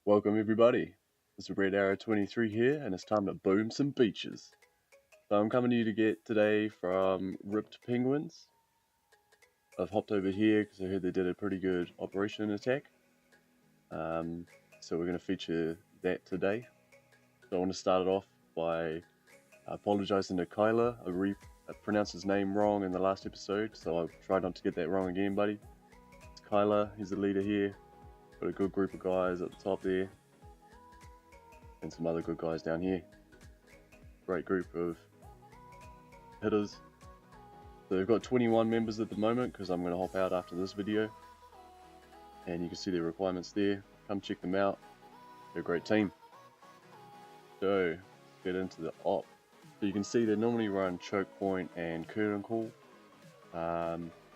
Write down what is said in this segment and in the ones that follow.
Welcome everybody, it's Red Arrow 23 here and it's time to boom some beaches. So I'm coming to you to get today from Ripped Penguins. I've hopped over here because I heard they did a pretty good operation attack. So we're going to feature that today. So I want to start it off by apologizing to Kyler. I pronounced his name wrong in the last episode, so I'll try not to get that wrong again, buddy. It's Kyler, he's the leader here. Got a good group of guys at the top there. And some other good guys down here. Great group of hitters. So they've got 21 members at the moment because I'm going to hop out after this video. And you can see their requirements there. Come check them out. They're a great team. So let's get into the op. So you can see they normally run choke point and curtain call,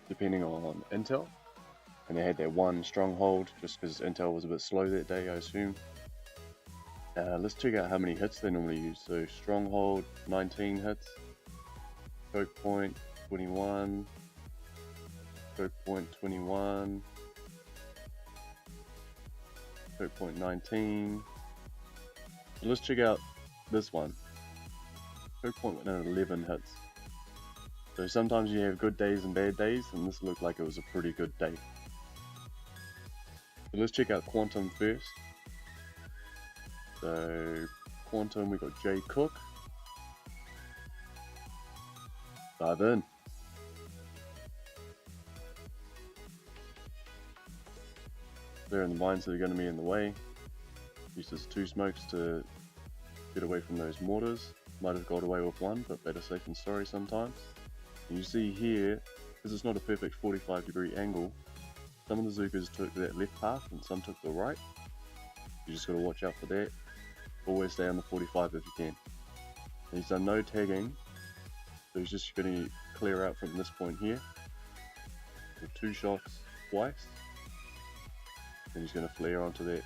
depending on intel. And they had that one stronghold just because intel was a bit slow that day, I assume. Let's check out how many hits they normally use. So stronghold 19 hits, choke point 21, choke point 21, choke point 19. So let's check out this one. Choke point went at 11 hits. So sometimes you have good days and bad days, and this looked like it was a pretty good day. So let's check out Quantum first. So Quantum, we got Jay Cook. Dive in. They're in the mines that are going to be in the way. Uses 2 smokes to get away from those mortars. Might have got away with one, but better safe than sorry sometimes. And you see here, because it's not a perfect 45-degree angle, some of the Zookas took that left path and some took the right. You just got to watch out for that. Always stay on the 45 if you can. And he's done no tagging, so he's just going to clear out from this point here with 2 shots twice. Then he's going to flare onto that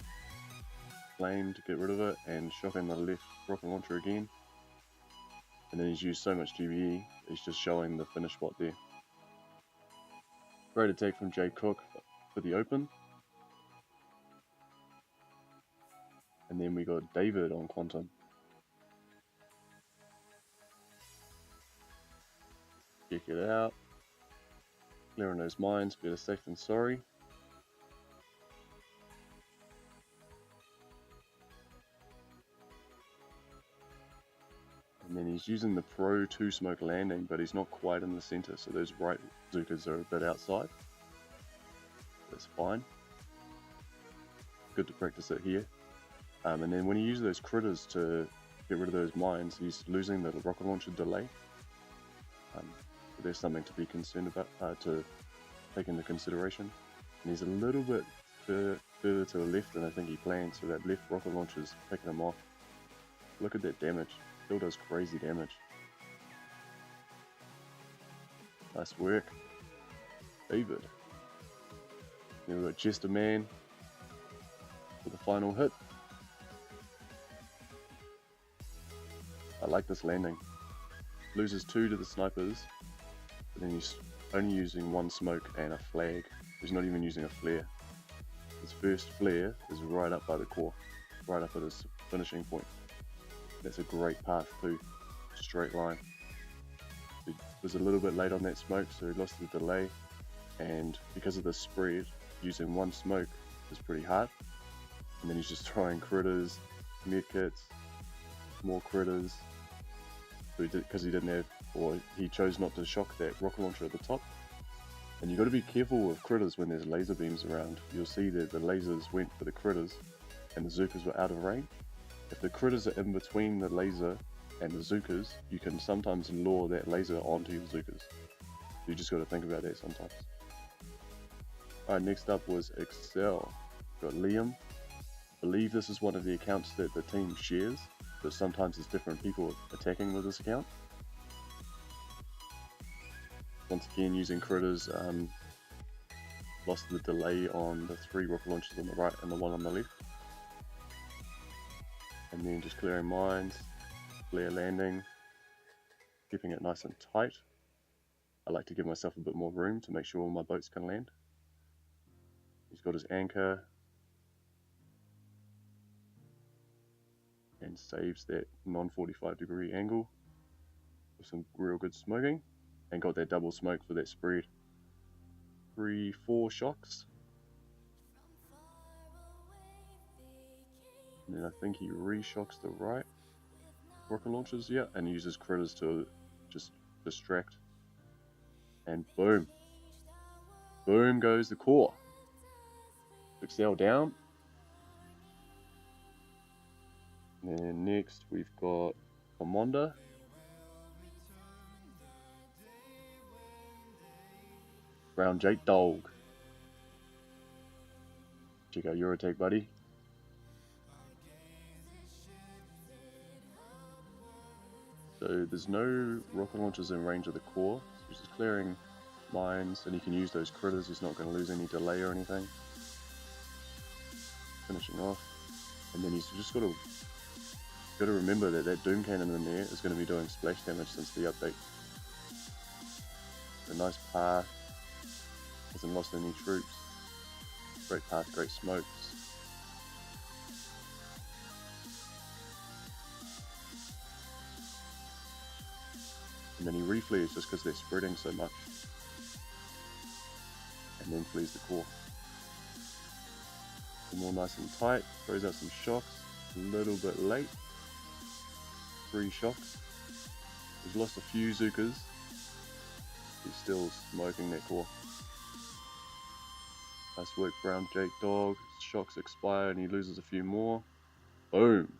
flame to get rid of it and shotgun the left rocket launcher again. And then he's used so much GBE, he's just showing the finish spot there. Great attack from Jay Cook for the open. And then we got David on Quantum. Check it out. Clearing those mines, better safe than sorry. And then he's using the Pro 2 smoke landing, but he's not quite in the center, so those right Zookas are a bit outside. That's fine. Good to practice it here. And then when you use those critters to get rid of those mines, he's losing the rocket launcher delay. So there's something to be concerned about, to take into consideration. And he's a little bit further to the left than I think he planned, so that left rocket launcher is picking him off. Look at that damage. Still does crazy damage. Nice work, David. Then we've got Jester Man for the final hit. I like this landing. Loses 2 to the snipers, but then he's only using 1 smoke and a flag. He's not even using a flare. His first flare is right up by the core, right up at his finishing point. That's a great path too, straight line. He was a little bit late on that smoke, so he lost the delay, and because of the spread, using 1 smoke is pretty hard. And then he's just throwing critters, medkits, more critters, because he didn't have, or he chose not to shock that rocket launcher at the top. And you've got to be careful with critters when there's laser beams around. You'll see that the lasers went for the critters and the Zookas were out of range. If the critters are in between the laser and the Zookas, you can sometimes lure that laser onto your Zookas. You just got to think about that sometimes. Alright, next up was Excel. Got Liam. I believe this is one of the accounts that the team shares, but sometimes there's different people attacking with this account. Once again, using critters, lost the delay on the 3 rocket launchers on the right and the 1 on the left. And then just clearing mines, flare landing, keeping it nice and tight. I like to give myself a bit more room to make sure all my boats can land. He's got his anchor, and saves that non-45 degree angle with some real good smoking, and got that double smoke for that spread. 3-4 shocks, and then I think he re-shocks the right rocket launchers, yeah, and uses critters to just distract, and boom goes the core. Excel down. And then next we've got Commander. Brown Jake Dog. Check out your attack, buddy. So there's no rocket launchers in range of the core, so he's just clearing mines, and he can use those critters. He's not going to lose any delay or anything. Finishing off, and then he's just got to remember that that Doom Cannon in there is going to be doing splash damage since the update. A nice path, hasn't lost any troops. Great path, great smokes. And then he reflees just because they're spreading so much. And then flees the core. Some more nice and tight, throws out some shocks, a little bit late. 3 shocks. He's lost a few Zookas. He's still smoking that core. Nice work, Brown Jake Dog. Shocks expire and he loses a few more. Boom!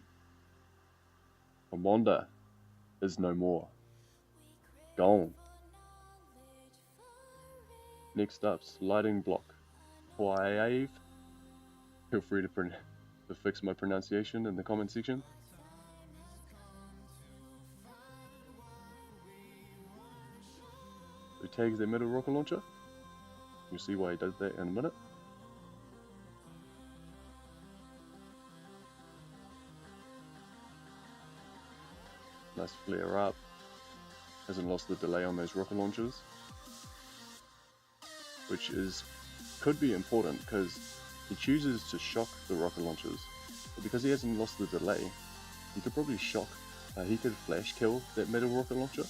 Commander is no more. Gone. Next up, Sliding Block. Quaive. Feel free to fix my pronunciation in the comment section. Who tags their middle rocket launcher? You'll see why he does that in a minute. Nice flare up. Hasn't lost the delay on those rocket launchers, which could be important because he chooses to shock the rocket launchers, but because he hasn't lost the delay, he could probably he could flash kill that middle rocket launcher.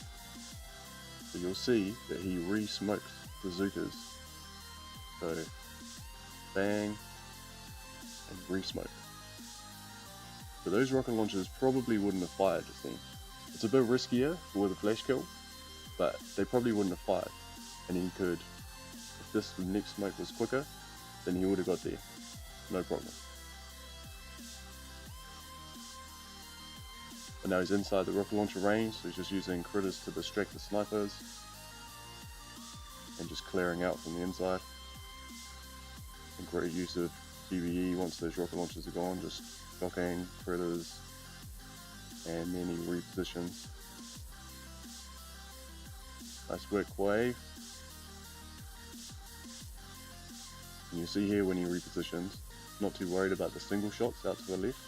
So you'll see that he re-smokes the Zookas. So bang and re-smoke. So those rocket launchers probably wouldn't have fired just then. It's a bit riskier with a flash kill, but they probably wouldn't have fired. And he could, if this next smoke was quicker, then he would have got there. No problem. But now he's inside the rocket launcher range, so he's just using critters to distract the snipers. And just clearing out from the inside. And great use of PvE once those rocket launchers are gone, just shocking critters. And then he repositions. Nice work, Wave. And you see here when he repositions, not too worried about the single shots out to the left.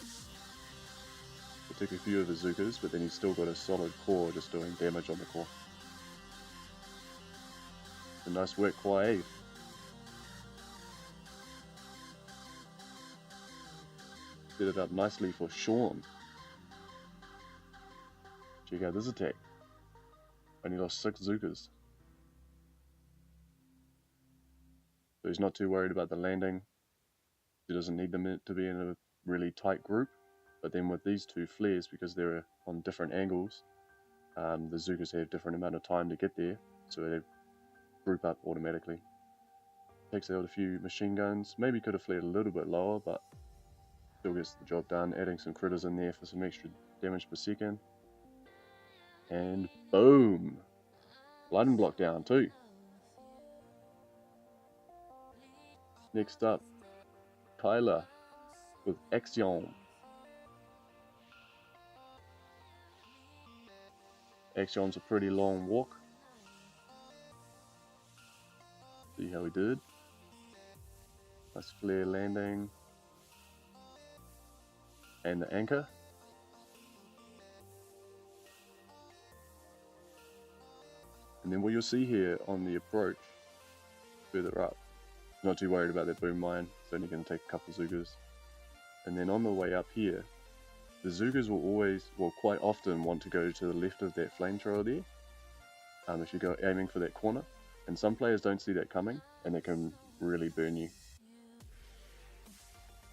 He took a few of his Zookas, but then he's still got a solid core just doing damage on the core. So nice work, Wave. Set it up nicely for Sean. Check out this attack. Only lost 6 Zookas. So he's not too worried about the landing. He doesn't need them to be in a really tight group. But then with these 2 flares, because they're on different angles, the Zookas have different amount of time to get there. So they group up automatically. Takes out a few machine guns. Maybe could have flared a little bit lower, but still gets the job done. Adding some critters in there for some extra damage per second. And boom! Lightning block down too. Next up, Tyler with Axion. Axion's a pretty long walk. See how he did. Nice flare landing. And the anchor. And then what you'll see here on the approach, further up, not too worried about that boom mine, it's only going to take a couple Zookas. And then on the way up here, the Zookas will always, well, quite often want to go to the left of that flamethrower there. If you go aiming for that corner, and some players don't see that coming, and it can really burn you.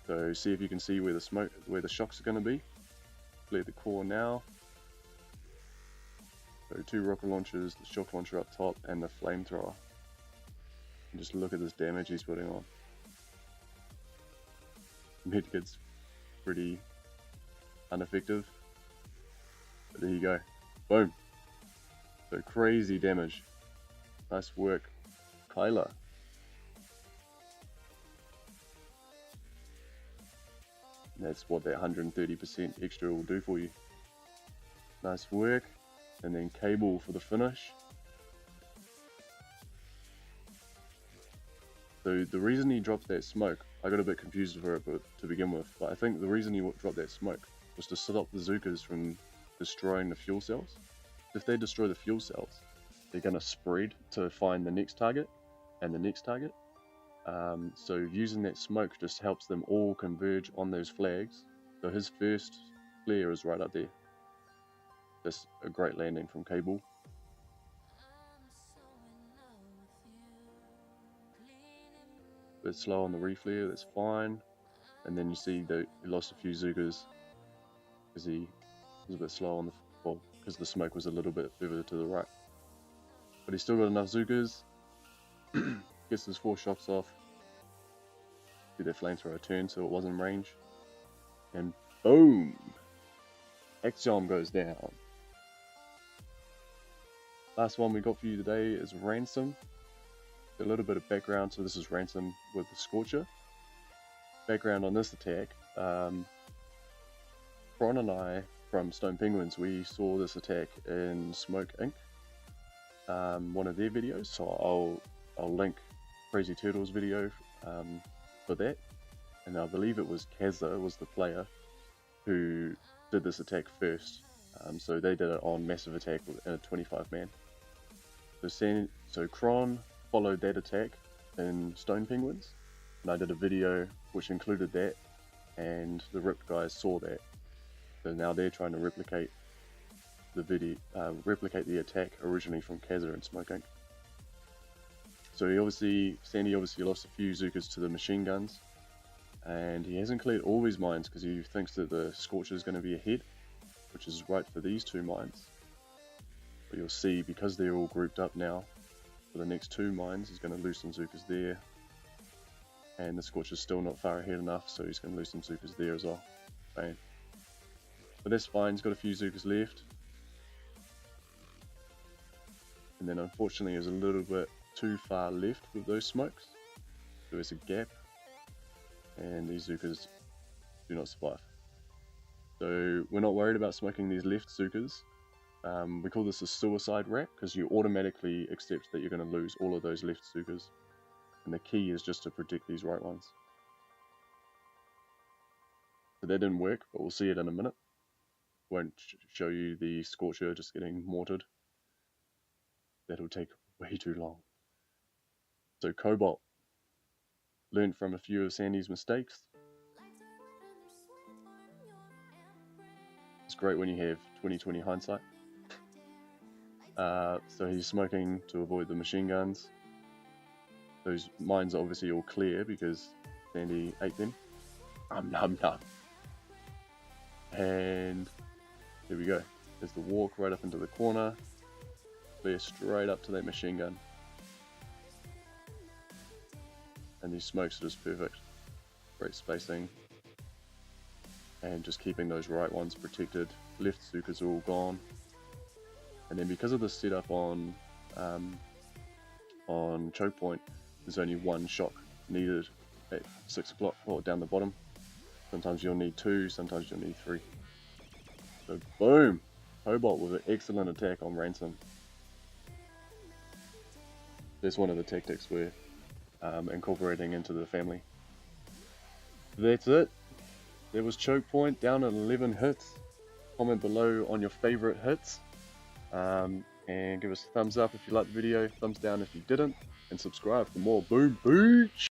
So see if you can see where the shocks are going to be. Clear the core now. So 2 rocket launchers, the shock launcher up top, and the flamethrower. And just look at this damage he's putting on. Medkit's pretty ineffective. But there you go. Boom. So crazy damage. Nice work, Kyla. And that's what that 130% extra will do for you. Nice work. And then Cable for the finish. So the reason he dropped that smoke, I got a bit confused for it to begin with, but I think the reason he dropped that smoke was to stop the Zookas from destroying the fuel cells. If they destroy the fuel cells, they're going to spread to find the next target and the next target. So using that smoke just helps them all converge on those flags. So his first flare is right up there. That's a great landing from Cable. Bit slow on the reflare, that's fine. And then you see that he lost a few Zookas because he was a bit slow on because the smoke was a little bit further to the right. But he's still got enough Zookas. Gets his 4 shots off. Do that flamethrower turn so it was in range. And boom! Axiom goes down. Last one we got for you today is Ransom. A little bit of background, so this is Ransom with the Scorcher. Background on this attack, Ron and I from Stone Penguins, we saw this attack in Smoke Inc. One of their videos, so I'll link Crazy Turtles video for that. And I believe it was Kazza was the player who did this attack first. So they did it on Massive Attack in a 25 man. So Kron followed that attack in Stone Penguins, and I did a video which included that, and the Ripped guys saw that. So now they're trying to replicate the attack originally from Kazza and Smoke Inc. So Sandy obviously lost a few Zookas to the machine guns, and he hasn't cleared all his mines because he thinks that the Scorcher is going to be ahead, which is right for these 2 mines. But you'll see, because they're all grouped up now, for the next 2 mines, he's going to lose some Zookas there. And the Scorcher's still not far ahead enough, so he's going to lose some Zookas there as well. Bang. But that's fine, he's got a few Zookas left. And then unfortunately he's a little bit too far left with those smokes. So there's a gap. And these Zookas do not survive. So we're not worried about smoking these left Zookas. We call this a suicide wrap because you automatically accept that you're going to lose all of those left Zookas. And the key is just to protect these right ones. So that didn't work, but we'll see it in a minute. Won't show you the Scorcher just getting mortared. That'll take way too long. So Cobalt learned from a few of Sandy's mistakes. It's great when you have 20/20 hindsight. So he's smoking to avoid the machine guns. Those mines are obviously all clear because Sandy ate them. Nom. And here we go. There's the walk right up into the corner. Clear straight up to that machine gun. And these smokes are just perfect. Great spacing. And just keeping those right ones protected. Left Zookas are all gone. And then because of the setup on choke point, there's only 1 shock needed at 6 o'clock or down the bottom. Sometimes you'll need 2, sometimes you'll need 3. So boom! Cobalt with an excellent attack on Ransom. That's one of the tactics we're incorporating into the family. That's it. There was choke point down at 11 hits. Comment below on your favorite hits. And give us a thumbs up if you liked the video, thumbs down if you didn't, and subscribe for more. Boom, booch!